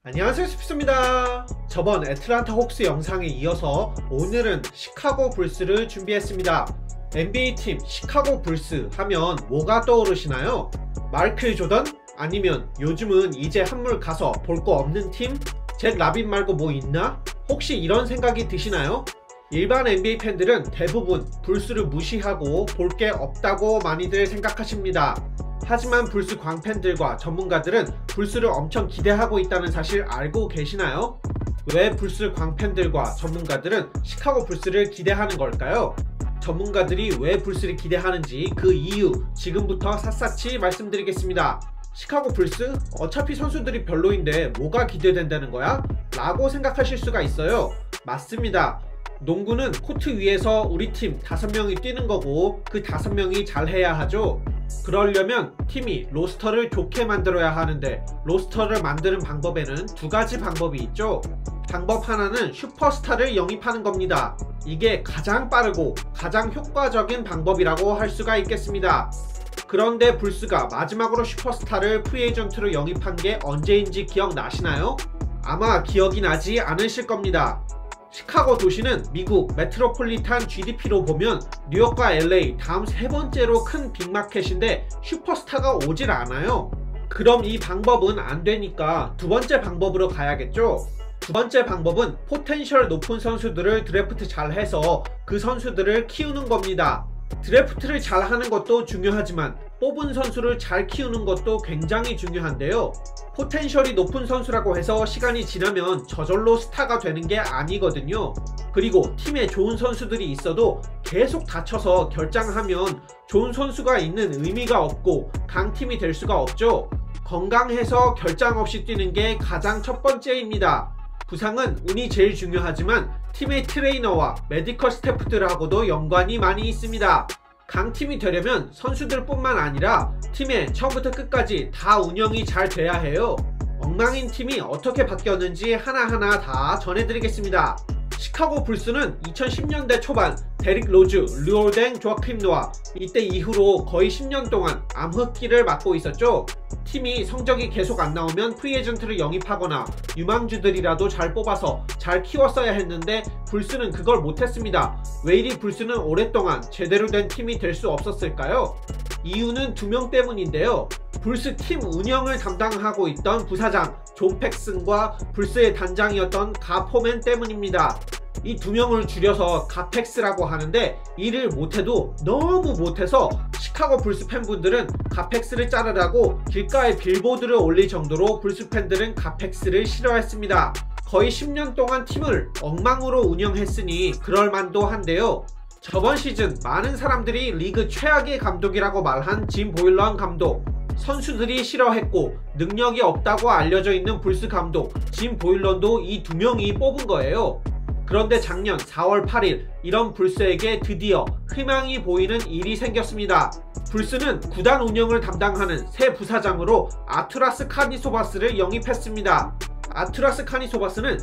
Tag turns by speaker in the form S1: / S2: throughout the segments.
S1: 안녕하세요, 스피스입니다. 저번 애틀란타 혹스 영상에 이어서 오늘은 시카고 불스를 준비했습니다. NBA팀 시카고 불스 하면 뭐가 떠오르시나요? 마이클 조던? 아니면 요즘은 이제 한물 가서 볼 거 없는 팀? 잭 라빈 말고 뭐 있나? 혹시 이런 생각이 드시나요? 일반 NBA 팬들은 대부분 불스를 무시하고 볼 게 없다고 많이들 생각하십니다. 하지만 불스 광팬들과 전문가들은 불스를 엄청 기대하고 있다는 사실 알고 계시나요? 왜 불스 광팬들과 전문가들은 시카고 불스를 기대하는 걸까요? 전문가들이 왜 불스를 기대하는지 그 이유 지금부터 샅샅이 말씀드리겠습니다. 시카고 불스? 어차피 선수들이 별로인데 뭐가 기대된다는 거야? 라고 생각하실 수가 있어요. 맞습니다. 농구는 코트 위에서 우리 팀 5명이 뛰는 거고 그 5명이 잘해야 하죠. 그러려면 팀이 로스터를 좋게 만들어야 하는데 로스터를 만드는 방법에는 두 가지 방법이 있죠. 방법 하나는 슈퍼스타를 영입하는 겁니다. 이게 가장 빠르고 가장 효과적인 방법이라고 할 수가 있겠습니다. 그런데 불스가 마지막으로 슈퍼스타를 프리에이전트로 영입한 게 언제인지 기억나시나요? 아마 기억이 나지 않으실 겁니다. 시카고 도시는 미국 메트로폴리탄 GDP로 보면 뉴욕과 LA 다음 세 번째로 큰 빅마켓인데 슈퍼스타가 오질 않아요. 그럼 이 방법은 안 되니까 두 번째 방법으로 가야겠죠. 두 번째 방법은 포텐셜 높은 선수들을 드래프트 잘 해서 그 선수들을 키우는 겁니다. 드래프트를 잘 하는 것도 중요하지만 뽑은 선수를 잘 키우는 것도 굉장히 중요한데요. 포텐셜이 높은 선수라고 해서 시간이 지나면 저절로 스타가 되는 게 아니거든요. 그리고 팀에 좋은 선수들이 있어도 계속 다쳐서 결장하면 좋은 선수가 있는 의미가 없고 강팀이 될 수가 없죠. 건강해서 결장 없이 뛰는 게 가장 첫 번째입니다. 부상은 운이 제일 중요하지만 팀의 트레이너와 메디컬 스태프들하고도 연관이 많이 있습니다. 강팀이 되려면 선수들 뿐만 아니라 팀의 처음부터 끝까지 다 운영이 잘 돼야 해요. 엉망인 팀이 어떻게 바뀌었는지 하나하나 다 전해드리겠습니다. 시카고 불스는 2010년대 초반 데릭 로즈, 류올댕, 조아킴 노아 이때 이후로 거의 10년 동안 암흑기를 맞고 있었죠. 팀이 성적이 계속 안 나오면 프리에이전트를 영입하거나 유망주들이라도 잘 뽑아서 잘 키웠어야 했는데 불스는 그걸 못했습니다. 왜 이리 불스는 오랫동안 제대로 된 팀이 될 수 없었을까요? 이유는 2명 때문인데요. 불스 팀 운영을 담당하고 있던 부사장 존 팩슨과 불스의 단장이었던 가포맨 때문입니다. 이 2명을 줄여서 가펙스라고 하는데 일을 못해도 너무 못해서 시카고 불스 팬분들은 가펙스를 자르라고 길가에 빌보드를 올릴 정도로 불스 팬들은 가펙스를 싫어했습니다. 거의 10년 동안 팀을 엉망으로 운영했으니 그럴만도 한데요. 저번 시즌 많은 사람들이 리그 최악의 감독이라고 말한 짐 보일런 감독, 선수들이 싫어했고 능력이 없다고 알려져 있는 불스 감독 짐 보일런도 이 2명이 뽑은 거예요. 그런데 작년 4월 8일 이런 불스에게 드디어 희망이 보이는 일이 생겼습니다. 불스는 구단 운영을 담당하는 새 부사장으로 아투라스 카니소바스를 영입했습니다. 아투라스 카니소바스는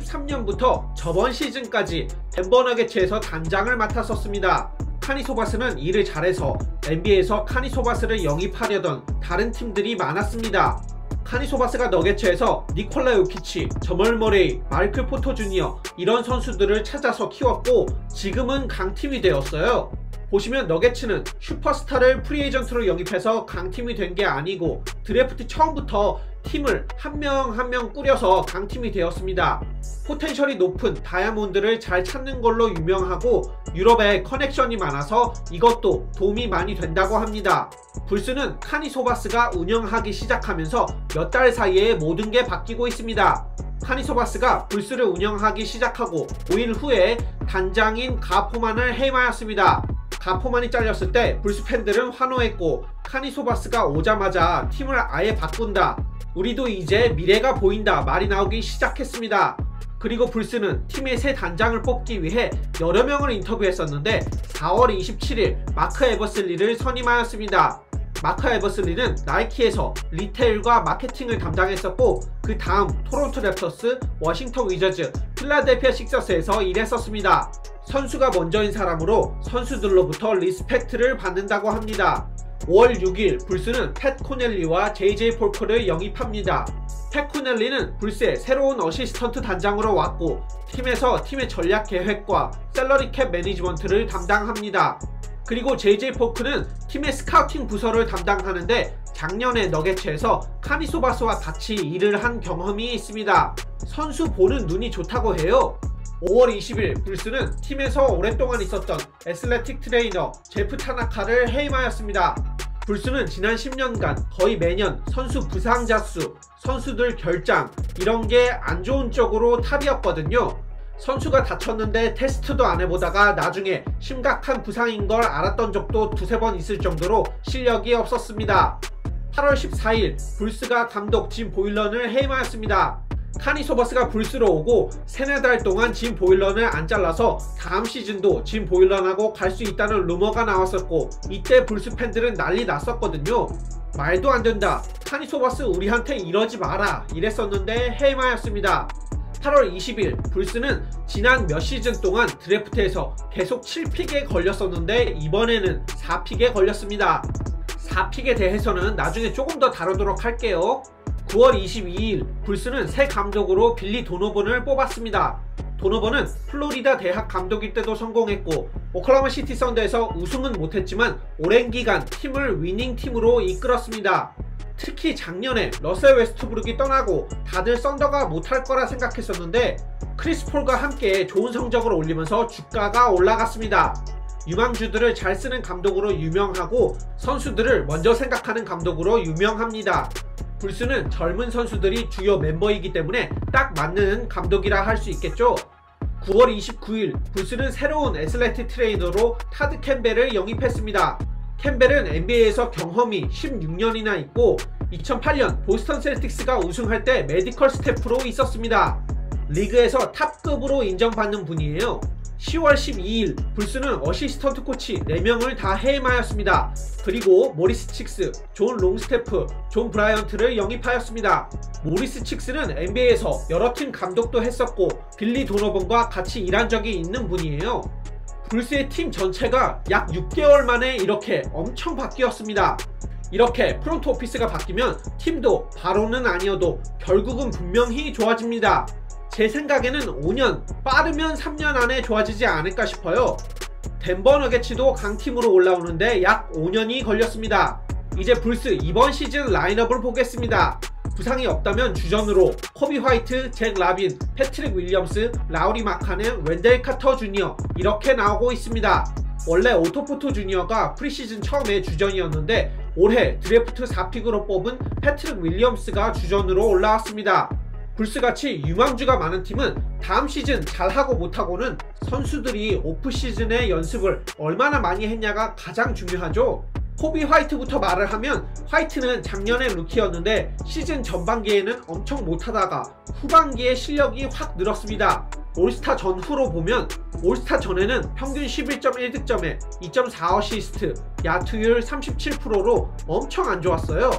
S1: 2013년부터 저번 시즌까지 덴버 너게츠에서 단장을 맡았었습니다. 카니소바스는 일을 잘해서 NBA에서 카니소바스를 영입하려던 다른 팀들이 많았습니다. 카니소바스가 너게츠에서 니콜라 요키치, 저멀 머레이, 마이클 포터 주니어 이런 선수들을 찾아서 키웠고 지금은 강팀이 되었어요. 보시면 너게츠는 슈퍼스타를 프리에이전트로 영입해서 강팀이 된 게 아니고 드래프트 처음부터 팀을 한 명 한 명 꾸려서 강팀이 되었습니다. 포텐셜이 높은 다이아몬드를 잘 찾는 걸로 유명하고 유럽에 커넥션이 많아서 이것도 도움이 많이 된다고 합니다. 불스는 카니소바스가 운영하기 시작하면서 몇 달 사이에 모든 게 바뀌고 있습니다. 카니소바스가 불스를 운영하기 시작하고 5일 후에 단장인 가포만을 해임하였습니다. 가포만이 잘렸을 때 불스 팬들은 환호했고 카니소바스가 오자마자 팀을 아예 바꾼다, 우리도 이제 미래가 보인다 말이 나오기 시작했습니다. 그리고 불스는 팀의 새 단장을 뽑기 위해 여러 명을 인터뷰했었는데 4월 27일 마크 에버슬리를 선임하였습니다. 마크 에버슬리는 나이키에서 리테일과 마케팅을 담당했었고 그 다음 토론토 랩터스, 워싱턴 위저즈, 필라델피아 식서스에서 일했었습니다. 선수가 먼저인 사람으로 선수들로부터 리스펙트를 받는다고 합니다. 5월 6일 불스는 팻 코넬리와 JJ 폴커를 영입합니다. 페쿠넬리는 불스의 새로운 어시스턴트 단장으로 왔고 팀에서 팀의 전략 계획과 셀러리 캡 매니지먼트를 담당합니다. 그리고 JJ 포크는 팀의 스카우팅 부서를 담당하는데 작년에 너게츠에서 카니소바스와 같이 일을 한 경험이 있습니다. 선수 보는 눈이 좋다고 해요. 5월 20일 불스는 팀에서 오랫동안 있었던 애슬레틱 트레이너 제프 타나카를 해임하였습니다. 불스는 지난 10년간 거의 매년 선수 부상자 수, 선수들 결장 이런 게 안 좋은 쪽으로 탑이었거든요. 선수가 다쳤는데 테스트도 안 해보다가 나중에 심각한 부상인 걸 알았던 적도 두세 번 있을 정도로 실력이 없었습니다. 8월 14일 불스가 감독 짐 보일런을 해임하였습니다. 카니소버스가 불스로 오고 3-4달 동안 짐 보일런을 안 잘라서 다음 시즌도 짐 보일런하고 갈 수 있다는 루머가 나왔었고 이때 불스 팬들은 난리 났었거든요. 말도 안 된다, 카니소버스 우리한테 이러지 마라 이랬었는데 해임하였습니다. 8월 20일 불스는 지난 몇 시즌 동안 드래프트에서 계속 7픽에 걸렸었는데 이번에는 4픽에 걸렸습니다. 4픽에 대해서는 나중에 조금 더 다루도록 할게요. 9월 22일 불스는 새 감독으로 빌리 도노번을 뽑았습니다. 도노번은 플로리다 대학 감독일 때도 성공했고 오클라호마 시티 선더에서 우승은 못했지만 오랜 기간 팀을 위닝팀으로 이끌었습니다. 특히 작년에 러셀 웨스트브룩이 떠나고 다들 썬더가 못할 거라 생각했었는데 크리스 폴과 함께 좋은 성적을 올리면서 주가가 올라갔습니다. 유망주들을 잘 쓰는 감독으로 유명하고 선수들을 먼저 생각하는 감독으로 유명합니다. 불스는 젊은 선수들이 주요 멤버이기 때문에 딱 맞는 감독이라 할 수 있겠죠. 9월 29일 불스는 새로운 애슬레틱 트레이너로 타드 캠벨을 영입했습니다. 캠벨은 NBA에서 경험이 16년이나 있고 2008년 보스턴 셀틱스가 우승할 때 메디컬 스태프로 있었습니다. 리그에서 탑급으로 인정받는 분이에요. 10월 12일 불스는 어시스턴트 코치 4명을 다 해임하였습니다. 그리고 모리스 칙스, 존 롱스태프, 존 브라이언트를 영입하였습니다. 모리스 칙스는 NBA에서 여러 팀 감독도 했었고 빌리 도노번과 같이 일한 적이 있는 분이에요. 불스의 팀 전체가 약 6개월 만에 이렇게 엄청 바뀌었습니다. 이렇게 프론트 오피스가 바뀌면 팀도 바로는 아니어도 결국은 분명히 좋아집니다. 제 생각에는 5년, 빠르면 3년 안에 좋아지지 않을까 싶어요. 덴버 너게츠도 강팀으로 올라오는데 약 5년이 걸렸습니다. 이제 불스 이번 시즌 라인업을 보겠습니다. 부상이 없다면 주전으로 코비 화이트, 잭 라빈, 패트릭 윌리엄스, 라우리 마카넨, 웬델 카터 주니어 이렇게 나오고 있습니다. 원래 오토포토 주니어가 프리시즌 처음에 주전이었는데 올해 드래프트 4픽으로 뽑은 패트릭 윌리엄스가 주전으로 올라왔습니다. 불스같이 유망주가 많은 팀은 다음 시즌 잘하고 못하고는 선수들이 오프시즌의 연습을 얼마나 많이 했냐가 가장 중요하죠. 코비 화이트부터 말을 하면 화이트는 작년에 루키였는데 시즌 전반기에는 엄청 못하다가 후반기에 실력이 확 늘었습니다. 올스타 전후로 보면 올스타 전에는 평균 11.1득점에 2.4 어시스트, 야투율 37%로 엄청 안 좋았어요.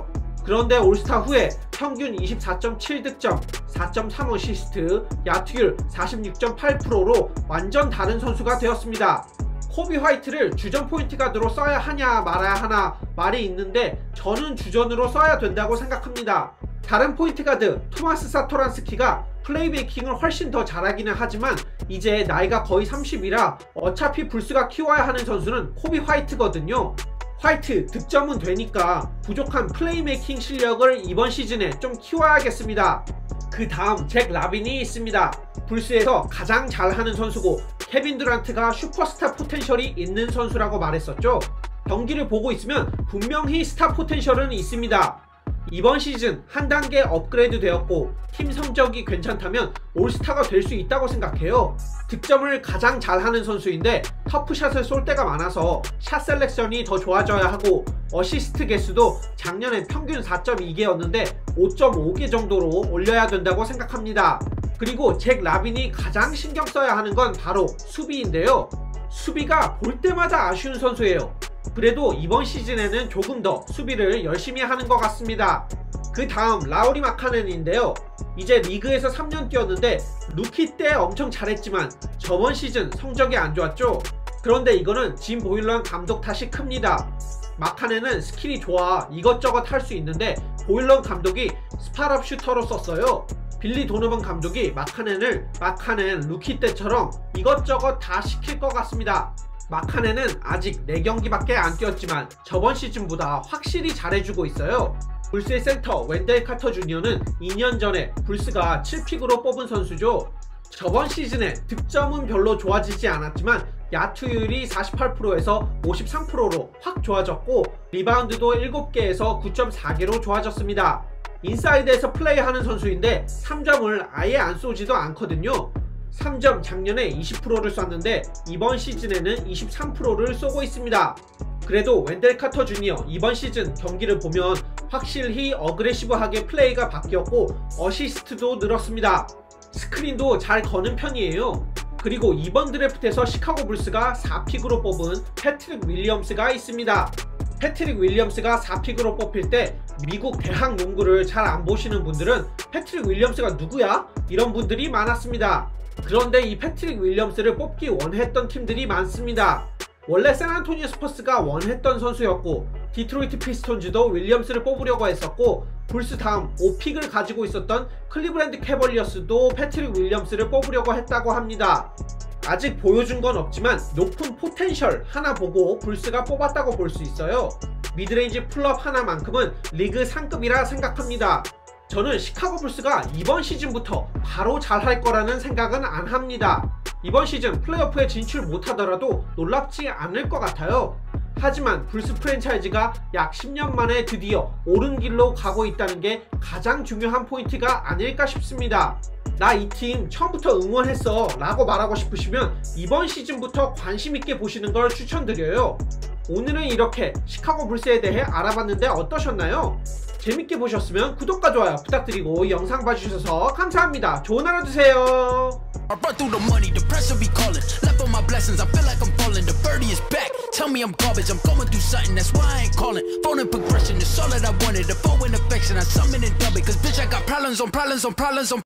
S1: 그런데 올스타 후에 평균 24.7득점, 4.3 어시스트, 야투율 46.8%로 완전 다른 선수가 되었습니다. 코비 화이트를 주전 포인트 가드로 써야 하냐 말아야 하나 말이 있는데 저는 주전으로 써야 된다고 생각합니다. 다른 포인트 가드 토마스 사토란스키가 플레이메이킹을 훨씬 더 잘하기는 하지만 이제 나이가 거의 30이라 어차피 불스가 키워야 하는 선수는 코비 화이트거든요. 화이트 득점은 되니까 부족한 플레이메이킹 실력을 이번 시즌에 좀 키워야겠습니다. 그 다음 잭 라빈이 있습니다. 불스에서 가장 잘하는 선수고 케빈 듀란트가 슈퍼스타 포텐셜이 있는 선수라고 말했었죠. 경기를 보고 있으면 분명히 스타 포텐셜은 있습니다. 이번 시즌 한 단계 업그레이드 되었고 팀 성적이 괜찮다면 올스타가 될 수 있다고 생각해요. 득점을 가장 잘하는 선수인데 터프샷을 쏠 때가 많아서 샷 셀렉션이 더 좋아져야 하고 어시스트 개수도 작년엔 평균 4.2개였는데 5.5개 정도로 올려야 된다고 생각합니다. 그리고 잭 라빈이 가장 신경 써야 하는 건 바로 수비인데요. 수비가 볼 때마다 아쉬운 선수예요. 그래도 이번 시즌에는 조금 더 수비를 열심히 하는 것 같습니다. 그 다음 라우리 마카넨인데요. 이제 리그에서 3년 뛰었는데 루키 때 엄청 잘했지만 저번 시즌 성적이 안 좋았죠. 그런데 이거는 짐 보일런 감독 탓이 큽니다. 마카넨은 스킬이 좋아 이것저것 할 수 있는데 보일런 감독이 스팟업 슈터로 썼어요. 빌리 도노반 감독이 마카넨 루키 때처럼 이것저것 다 시킬 것 같습니다. 마카넨은 아직 4경기밖에 안 뛰었지만 저번 시즌보다 확실히 잘해주고 있어요. 불스의 센터 웬델 카터 주니어는 2년 전에 불스가 7픽으로 뽑은 선수죠. 저번 시즌에 득점은 별로 좋아지지 않았지만 야투율이 48%에서 53%로 확 좋아졌고 리바운드도 7개에서 9.4개로 좋아졌습니다. 인사이드에서 플레이하는 선수인데 3점을 아예 안 쏘지도 않거든요. 3점 작년에 20%를 쐈는데 이번 시즌에는 23%를 쏘고 있습니다. 그래도 웬델 카터 주니어 이번 시즌 경기를 보면 확실히 어그레시브하게 플레이가 바뀌었고 어시스트도 늘었습니다. 스크린도 잘 거는 편이에요. 그리고 이번 드래프트에서 시카고 불스가 4픽으로 뽑은 패트릭 윌리엄스가 있습니다. 패트릭 윌리엄스가 4픽으로 뽑힐 때 미국 대학 농구를 잘 안 보시는 분들은 패트릭 윌리엄스가 누구야? 이런 분들이 많았습니다. 그런데 이 패트릭 윌리엄스를 뽑기 원했던 팀들이 많습니다. 원래 샌안토니오 스퍼스가 원했던 선수였고 디트로이트 피스톤즈도 윌리엄스를 뽑으려고 했었고 불스 다음 5픽을 가지고 있었던 클리브랜드 캐벌리어스도 패트릭 윌리엄스를 뽑으려고 했다고 합니다. 아직 보여준 건 없지만 높은 포텐셜 하나 보고 불스가 뽑았다고 볼 수 있어요. 미드레인지 풀업 하나만큼은 리그 상급이라 생각합니다. 저는 시카고 불스가 이번 시즌부터 바로 잘할 거라는 생각은 안 합니다. 이번 시즌 플레이오프에 진출 못하더라도 놀랍지 않을 것 같아요. 하지만 불스 프랜차이즈가 약 10년 만에 드디어 옳은 길로 가고 있다는 게 가장 중요한 포인트가 아닐까 싶습니다. 나 이 팀 처음부터 응원했어 라고 말하고 싶으시면 이번 시즌부터 관심있게 보시는 걸 추천드려요. 오늘은 이렇게 시카고 불스에 대해 알아봤는데 어떠셨나요? 재밌게 보셨으면 구독과 좋아요 부탁드리고 영상 봐주셔서 감사합니다. 좋은 하루 되세요.
S2: I run through the money, the pressure be calling. Left on my blessings, I feel like I'm falling. The birdie is back. Tell me I'm garbage, I'm going through something, that's why I ain't calling. Phone and progression is all that I wanted. The phone and affection, I summon and dub it. Cause bitch, I got problems on problems on problems on